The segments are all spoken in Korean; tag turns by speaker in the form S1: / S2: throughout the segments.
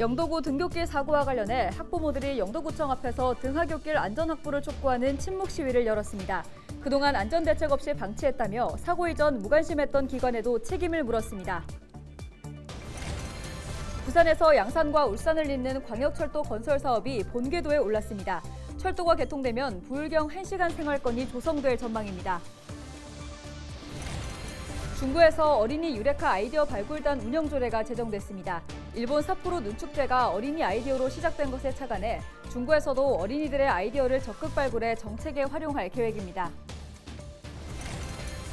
S1: 영도구 등굣길 사고와 관련해 학부모들이 영도구청 앞에서 등하굣길 안전확보를 촉구하는 침묵 시위를 열었습니다. 그동안 안전대책 없이 방치했다며 사고 이전 무관심했던 기관에도 책임을 물었습니다. 부산에서 양산과 울산을 잇는 광역철도 건설 사업이 본궤도에 올랐습니다. 철도가 개통되면 부울경 1시간 생활권이 조성될 전망입니다. 중구에서 어린이 유레카 아이디어 발굴단 운영 조례가 제정됐습니다. 일본 삿포로 눈축제가 어린이 아이디어로 시작된 것에 착안해 중구에서도 어린이들의 아이디어를 적극 발굴해 정책에 활용할 계획입니다.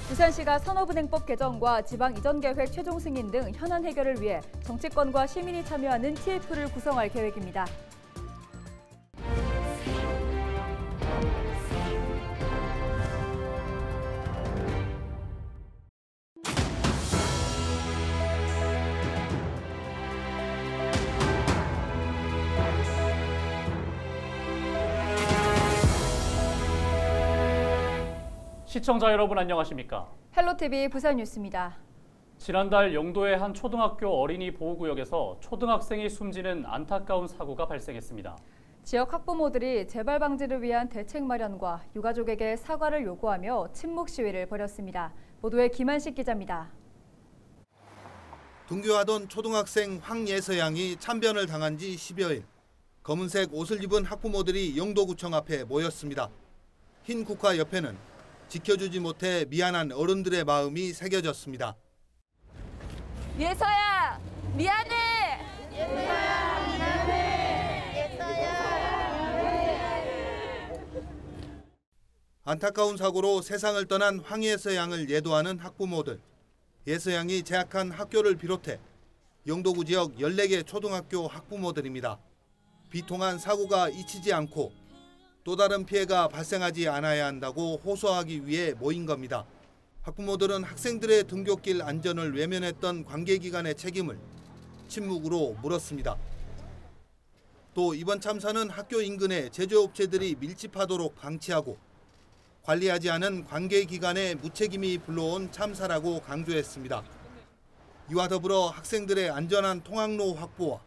S1: 부산시가 산업은행법 개정과 지방 이전 계획 최종 승인 등 현안 해결을 위해 정치권과 시민이 참여하는 TF를 구성할 계획입니다.
S2: 시청자 여러분 안녕하십니까?
S1: 헬로티비 부산 뉴스입니다.
S2: 지난달 영도의 한 초등학교 어린이 보호구역에서 초등학생이 숨지는 안타까운 사고가 발생했습니다.
S1: 지역 학부모들이 재발 방지를 위한 대책 마련과 유가족에게 사과를 요구하며 침묵 시위를 벌였습니다. 보도에 김한식 기자입니다.
S3: 등교하던 초등학생 황예서 양이 참변을 당한 지 10여일. 검은색 옷을 입은 학부모들이 영도구청 앞에 모였습니다. 흰 국화 옆에는 지켜주지 못해 미안한 어른들의 마음이 새겨졌습니다.
S4: 예서야, 미안해!
S5: 예서야, 미안해! 예서야, 미안해!
S3: 안타까운 사고로 세상을 떠난 황예서 양을 예도하는 학부모들. 예서 양이 재학한 학교를 비롯해 영도구 지역 14개 초등학교 학부모들입니다. 비통한 사고가 잊히지 않고 또 다른 피해가 발생하지 않아야 한다고 호소하기 위해 모인 겁니다. 학부모들은 학생들의 등굣길 안전을 외면했던 관계기관의 책임을 침묵으로 물었습니다. 또 이번 참사는 학교 인근에 제조업체들이 밀집하도록 방치하고 관리하지 않은 관계기관의 무책임이 불러온 참사라고 강조했습니다. 이와 더불어 학생들의 안전한 통학로 확보와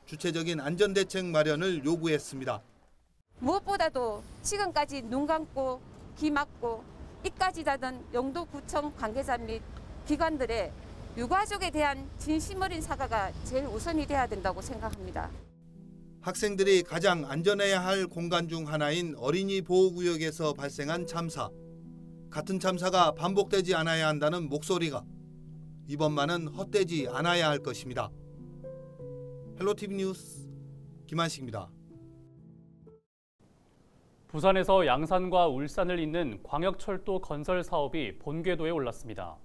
S3: 주체적인 안전대책 마련을 요구했습니다.
S4: 무엇보다도 지금까지 눈 감고 귀 막고 입까지 닫은 영도구청 관계자 및 기관들의 유가족에 대한 진심 어린 사과가 제일 우선이 돼야 된다고 생각합니다.
S3: 학생들이 가장 안전해야 할 공간 중 하나인 어린이 보호구역에서 발생한 참사. 같은 참사가 반복되지 않아야 한다는 목소리가 이번만은 헛되지 않아야 할 것입니다. 헬로티비 뉴스 김한식입니다.
S2: 부산에서 양산과 울산을 잇는 광역철도 건설 사업이 본궤도에 올랐습니다.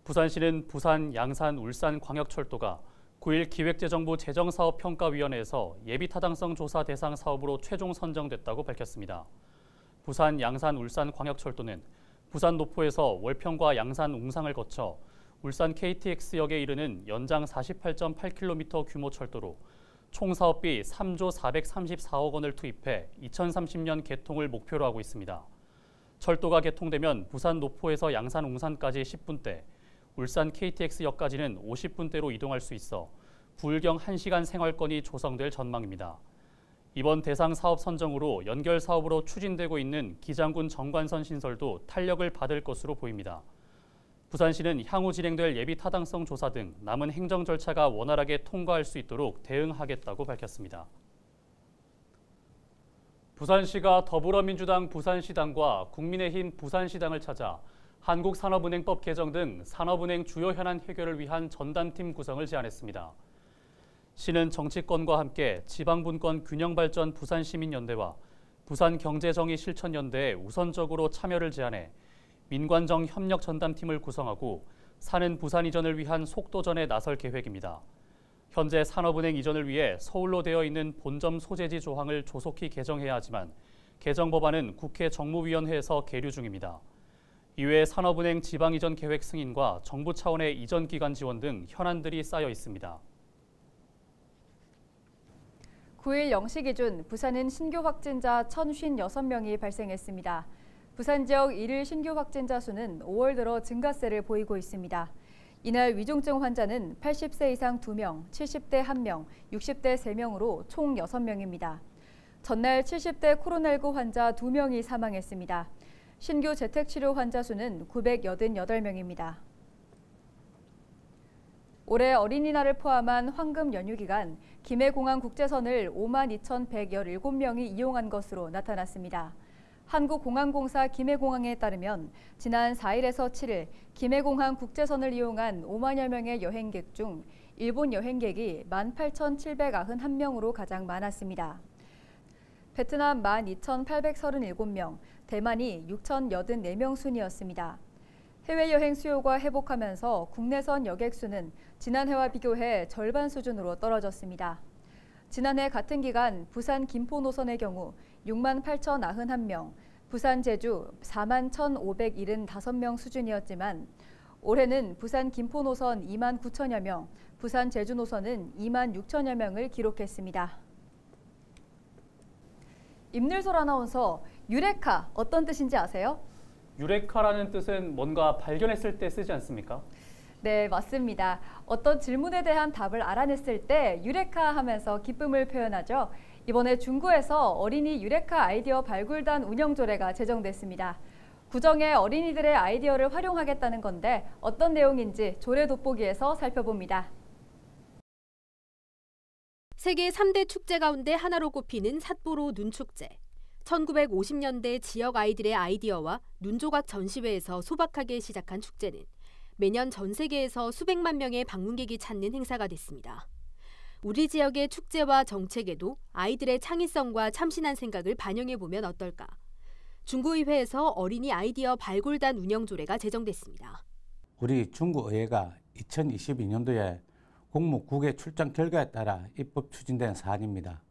S2: 부산시는 부산, 양산, 울산 광역철도가 9일 기획재정부 재정사업평가위원회에서 예비타당성 조사 대상 사업으로 최종 선정됐다고 밝혔습니다. 부산, 양산, 울산 광역철도는 부산 노포에서 월평과 양산 웅상을 거쳐 울산 KTX역에 이르는 연장 48.8km 규모 철도로 총 사업비 3조 434억 원을 투입해 2030년 개통을 목표로 하고 있습니다. 철도가 개통되면 부산 노포에서 양산 웅산까지 10분대, 울산 KTX역까지는 50분대로 이동할 수 있어 부울경 1시간 생활권이 조성될 전망입니다. 이번 대상 사업 선정으로 연결 사업으로 추진되고 있는 기장군 정관선 신설도 탄력을 받을 것으로 보입니다. 부산시는 향후 진행될 예비 타당성 조사 등 남은 행정 절차가 원활하게 통과할 수 있도록 대응하겠다고 밝혔습니다. 부산시가 더불어민주당 부산시당과 국민의힘 부산시당을 찾아 한국산업은행법 개정 등 산업은행 주요 현안 해결을 위한 전담팀 구성을 제안했습니다. 시는 정치권과 함께 지방분권 균형발전 부산시민연대와 부산경제정의실천연대에 우선적으로 참여를 제안해 민관정 협력 전담팀을 구성하고 사는 부산 이전을 위한 속도전에 나설 계획입니다. 현재 산업은행 이전을 위해 서울로 되어 있는 본점 소재지 조항을 조속히 개정해야 하지만 개정 법안은 국회 정무위원회에서 계류 중입니다. 이외에 산업은행 지방 이전 계획 승인과 정부 차원의 이전 기간 지원 등 현안들이 쌓여 있습니다.
S1: 9일 0시 기준 부산은 신규 확진자 1,056명이 발생했습니다. 부산 지역 일일 신규 확진자 수는 5월 들어 증가세를 보이고 있습니다. 이날 위중증 환자는 80세 이상 2명, 70대 1명, 60대 3명으로 총 6명입니다. 전날 70대 코로나19 환자 2명이 사망했습니다. 신규 재택치료 환자 수는 988명입니다. 올해 어린이날을 포함한 황금 연휴 기간 김해공항 국제선을 52,117명이 이용한 것으로 나타났습니다. 한국공항공사 김해공항에 따르면 지난 4일에서 7일 김해공항 국제선을 이용한 5만여 명의 여행객 중 일본 여행객이 18,791명으로 가장 많았습니다. 베트남 12,837명, 대만이 6,084명 순이었습니다. 해외여행 수요가 회복하면서 국내선 여객 수는 지난해와 비교해 절반 수준으로 떨어졌습니다. 지난해 같은 기간 부산 김포 노선의 경우 68,091명, 부산 제주 41,575명 수준이었지만 올해는 부산 김포 노선 29,000여 명, 부산 제주 노선은 26,000여 명을 기록했습니다. 임늘솔 아나운서, 유레카 어떤 뜻인지 아세요?
S2: 유레카라는 뜻은 뭔가 발견했을 때 쓰지 않습니까?
S1: 네, 맞습니다. 어떤 질문에 대한 답을 알아냈을 때 유레카 하면서 기쁨을 표현하죠. 이번에 중구에서 어린이 유레카 아이디어 발굴단 운영 조례가 제정됐습니다. 구정에 어린이들의 아이디어를 활용하겠다는 건데 어떤 내용인지 조례 돋보기에서 살펴봅니다.
S6: 세계 3대 축제 가운데 하나로 꼽히는 삿포로 눈축제. 1950년대 지역 아이들의 아이디어와 눈조각 전시회에서 소박하게 시작한 축제는 매년 전 세계에서 수백만 명의 방문객이 찾는 행사가 됐습니다. 우리 지역의 축제와 정책에도 아이들의 창의성과 참신한 생각을 반영해보면 어떨까? 중구의회에서 어린이 아이디어 발굴단 운영 조례가 제정됐습니다.
S7: 우리 중구의회가 2022년도에 공무국외 출장 결과에 따라 입법 추진된 사안입니다.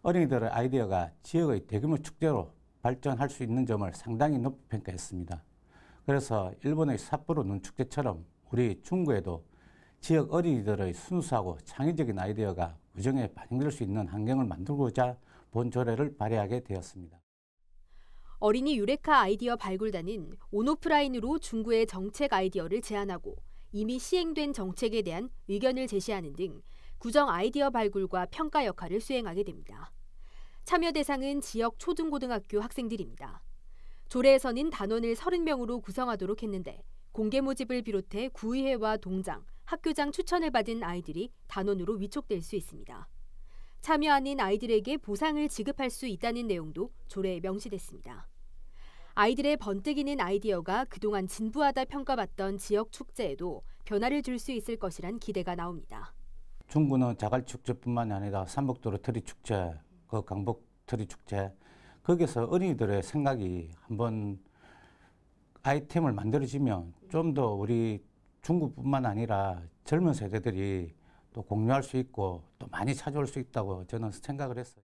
S7: 어린이들의 아이디어가 지역의 대규모 축제로 발전할 수 있는 점을 상당히 높이 평가했습니다. 그래서 일본의 삿포로 눈축제처럼 우리 중구에도 지역 어린이들의 순수하고 창의적인 아이디어가 구정에 반영될 수 있는 환경을 만들고자 본 조례를 발의하게 되었습니다.
S6: 어린이 유레카 아이디어 발굴단은 온오프라인으로 중구의 정책 아이디어를 제안하고 이미 시행된 정책에 대한 의견을 제시하는 등 구정 아이디어 발굴과 평가 역할을 수행하게 됩니다. 참여 대상은 지역 초중고등학교 학생들입니다. 조례에서는 단원을 30명으로 구성하도록 했는데 공개 모집을 비롯해 구의회와 동장, 학교장 추천을 받은 아이들이 단원으로 위촉될 수 있습니다. 참여하는 아이들에게 보상을 지급할 수 있다는 내용도 조례에 명시됐습니다. 아이들의 번뜩이는 아이디어가 그동안 진부하다 평가받던 지역 축제에도 변화를 줄 수 있을 것이란 기대가 나옵니다.
S7: 중구는 자갈축제뿐만 아니라 삼복도로 트리축제, 강북 트리축제, 거기서 어린이들의 생각이 한번 아이템을 만들어지면 좀 더 우리 중구뿐만 아니라 젊은 세대들이 또 공유할 수 있고 또 많이 찾아올 수 있다고 저는 생각을 했어요.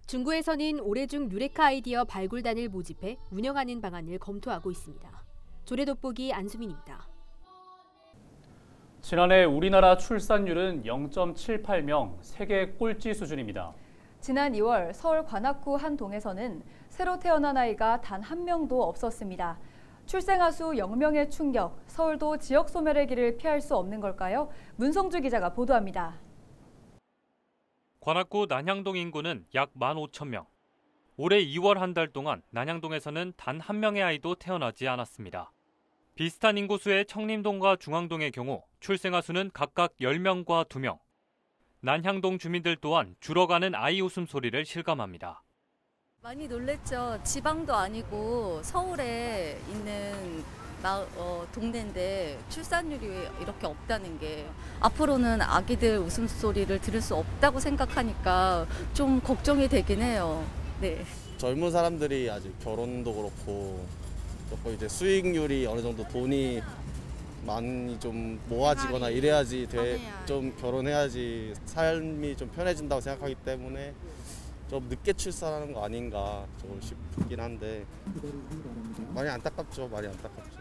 S6: 중구에서는 올해 중 유레카 아이디어 발굴단을 모집해 운영하는 방안을 검토하고 있습니다. 조례 돋보기 안수민입니다.
S2: 지난해 우리나라 출산율은 0.78명, 세계 꼴찌 수준입니다.
S1: 지난 2월 서울 관악구 한 동에서는 새로 태어난 아이가 단 한 명도 없었습니다. 출생아 수 0명의 충격, 서울도 지역 소멸의 길을 피할 수 없는 걸까요? 문성주 기자가 보도합니다.
S8: 관악구 난향동 인구는 약 15,000명. 올해 2월 한 달 동안 난향동에서는 단 한 명의 아이도 태어나지 않았습니다. 비슷한 인구수의 청림동과 중앙동의 경우 출생아 수는 각각 10명과 2명. 난향동 주민들 또한 줄어가는 아이 웃음소리를 실감합니다.
S9: 많이 놀랬죠. 지방도 아니고 서울에 있는 동네인데 출산율이 이렇게 없다는 게 앞으로는 아기들 웃음소리를 들을 수 없다고 생각하니까 좀 걱정이 되긴 해요. 네.
S10: 젊은 사람들이 아직 결혼도 그렇고 조금 이제 수익률이 어느 정도 돈이 많이 좀 모아지거나 이래야지 좀 결혼해야지 삶이 좀 편해진다고 생각하기 때문에 좀 늦게 출산하는 거 아닌가 좀 싶긴 한데 많이 안타깝죠. 많이 안타깝죠.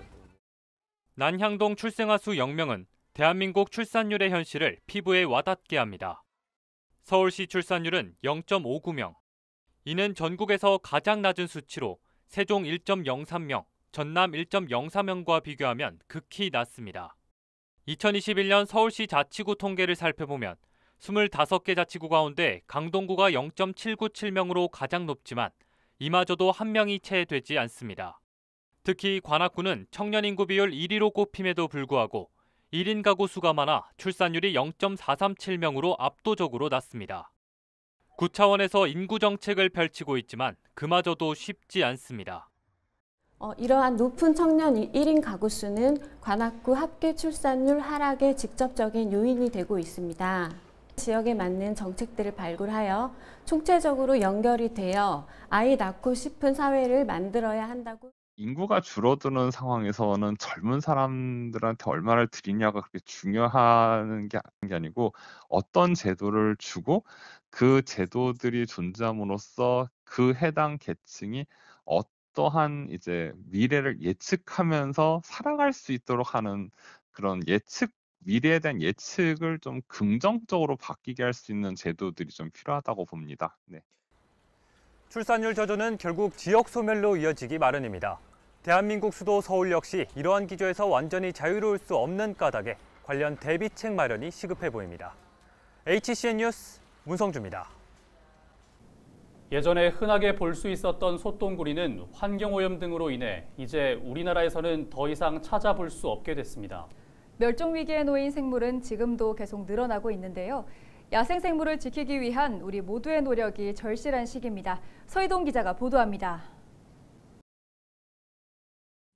S8: 난향동 출생아 수 0명은 대한민국 출산율의 현실을 피부에 와닿게 합니다. 서울시 출산율은 0.59명. 이는 전국에서 가장 낮은 수치로 세종 1.03명, 전남 1.04명과 비교하면 극히 낮습니다. 2021년 서울시 자치구 통계를 살펴보면 25개 자치구 가운데 강동구가 0.797명으로 가장 높지만 이마저도 한 명이 채 되지 않습니다. 특히 관악구는 청년 인구 비율 1위로 꼽힘에도 불구하고 1인 가구 수가 많아 출산율이 0.437명으로 압도적으로 낮습니다. 구 차원에서 인구 정책을 펼치고 있지만 그마저도 쉽지 않습니다.
S11: 이러한 높은 청년 1인 가구 수는 관악구 합계 출산율 하락의 직접적인 요인이 되고 있습니다. 지역에 맞는 정책들을 발굴하여 총체적으로 연결이 되어 아이 낳고 싶은 사회를 만들어야 한다고.
S12: 인구가 줄어드는 상황에서는 젊은 사람들한테 얼마를 드리냐가 그렇게 중요한 게 아니고 어떤 제도를 주고 그 제도들이 존재함으로써 그 해당 계층이 어떠한 이제 미래를 예측하면서 살아갈 수 있도록 하는 그런 미래에 대한 예측을 좀 긍정적으로 바뀌게 할 수 있는 제도들이 좀 필요하다고 봅니다. 네.
S13: 출산율 저조는 결국 지역 소멸로 이어지기 마련입니다. 대한민국 수도 서울 역시 이러한 기조에서 완전히 자유로울 수 없는 까닭에 관련 대비책 마련이 시급해 보입니다. HCN 뉴스 문성주입니다.
S2: 예전에 흔하게 볼 수 있었던 소똥구리는 환경오염 등으로 인해 이제 우리나라에서는 더 이상 찾아볼 수 없게 됐습니다.
S1: 멸종위기에 놓인 생물은 지금도 계속 늘어나고 있는데요. 야생생물을 지키기 위한 우리 모두의 노력이 절실한 시기입니다. 서희동 기자가 보도합니다.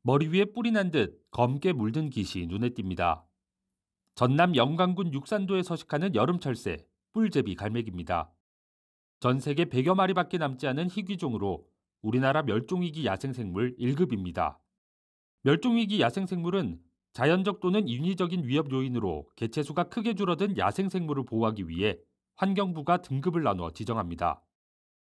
S14: 머리 위에 뿔이 난 듯 검게 물든 깃이 눈에 띕니다. 전남 영광군 육산도에 서식하는 여름철새 뿔제비 갈매기입니다. 전 세계 100여 마리밖에 남지 않은 희귀종으로 우리나라 멸종위기 야생생물 1급입니다. 멸종위기 야생생물은 자연적 또는 인위적인 위협 요인으로 개체수가 크게 줄어든 야생생물을 보호하기 위해 환경부가 등급을 나누어 지정합니다.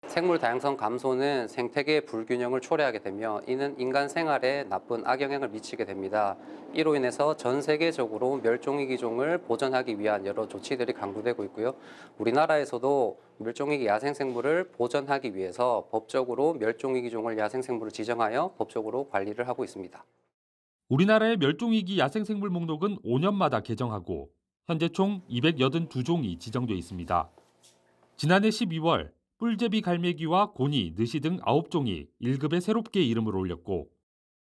S15: 생물 다양성 감소는 생태계 불균형을 초래하게 되며 이는 인간 생활에 나쁜 악영향을 미치게 됩니다. 이로 인해서 전 세계적으로 멸종위기종을 보전하기 위한 여러 조치들이 강구되고 있고요. 우리나라에서도 멸종위기 야생생물을 보전하기 위해서 법적으로 멸종위기종을 야생생물을 지정하여 법적으로 관리를 하고 있습니다.
S14: 우리나라의 멸종위기 야생생물 목록은 5년마다 개정하고 현재 총 282종이 지정돼 있습니다. 지난해 12월 뿔제비 갈매기와 고니, 느시 등 9종이 1급에 새롭게 이름을 올렸고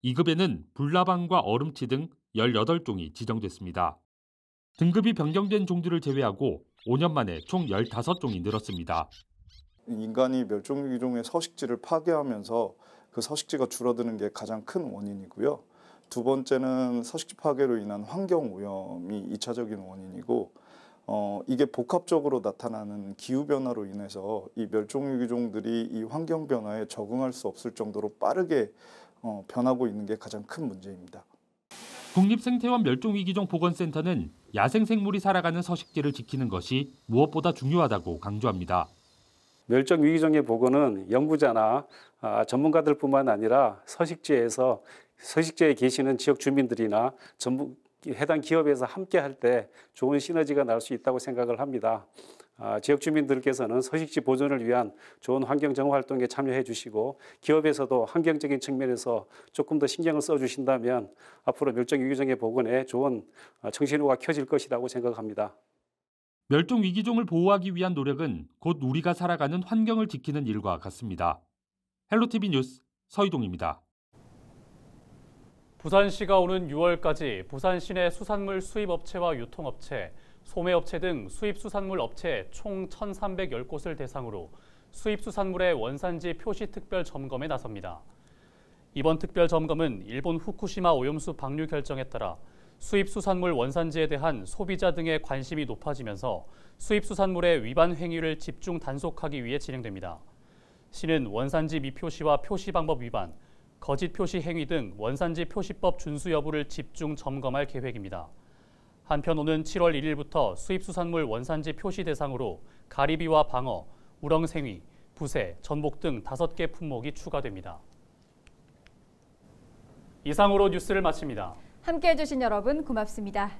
S14: 2급에는 불나방과 얼음치 등 18종이 지정됐습니다. 등급이 변경된 종들을 제외하고 5년 만에 총 15종이 늘었습니다.
S16: 인간이 멸종위기종의 서식지를 파괴하면서 그 서식지가 줄어드는 게 가장 큰 원인이고요. 두 번째는 서식지 파괴로 인한 환경오염이 2차적인 원인이고 이게 복합적으로 나타나는 기후변화로 인해서 이 멸종위기종들이 이 환경변화에 적응할 수 없을 정도로 빠르게 변하고 있는 게 가장 큰 문제입니다.
S14: 국립생태원 멸종위기종 보건센터는 야생생물이 살아가는 서식지를 지키는 것이 무엇보다 중요하다고 강조합니다.
S17: 멸종위기종의 보건은 연구자나 전문가들뿐만 아니라 서식지에 계시는 지역 주민들이나 해당 기업에서 함께 할 때 좋은 시너지가 날 수 있다고 생각을 합니다. 지역 주민들께서는 서식지 보존을 위한 좋은 환경 정화 활동에 참여해 주시고 기업에서도 환경적인 측면에서 조금 더 신경을 써 주신다면 앞으로 멸종위기종의 복원에 좋은 청신호가 켜질 것이라고 생각합니다.
S14: 멸종위기종을 보호하기 위한 노력은 곧 우리가 살아가는 환경을 지키는 일과 같습니다. 헬로티비 뉴스 서희동입니다.
S2: 부산시가 오는 6월까지 부산 시내 수산물 수입업체와 유통업체, 소매업체 등 수입수산물 업체 총 1,310곳을 대상으로 수입수산물의 원산지 표시 특별 점검에 나섭니다. 이번 특별 점검은 일본 후쿠시마 오염수 방류 결정에 따라 수입수산물 원산지에 대한 소비자 등의 관심이 높아지면서 수입수산물의 위반 행위를 집중 단속하기 위해 진행됩니다. 시는 원산지 미표시와 표시 방법 위반, 거짓 표시 행위 등 원산지 표시법 준수 여부를 집중 점검할 계획입니다. 한편 오는 7월 1일부터 수입수산물 원산지 표시 대상으로 가리비와 방어, 우렁생위, 부새, 전복 등 5개 품목이 추가됩니다. 이상으로 뉴스를 마칩니다.
S1: 함께해 주신 여러분 고맙습니다.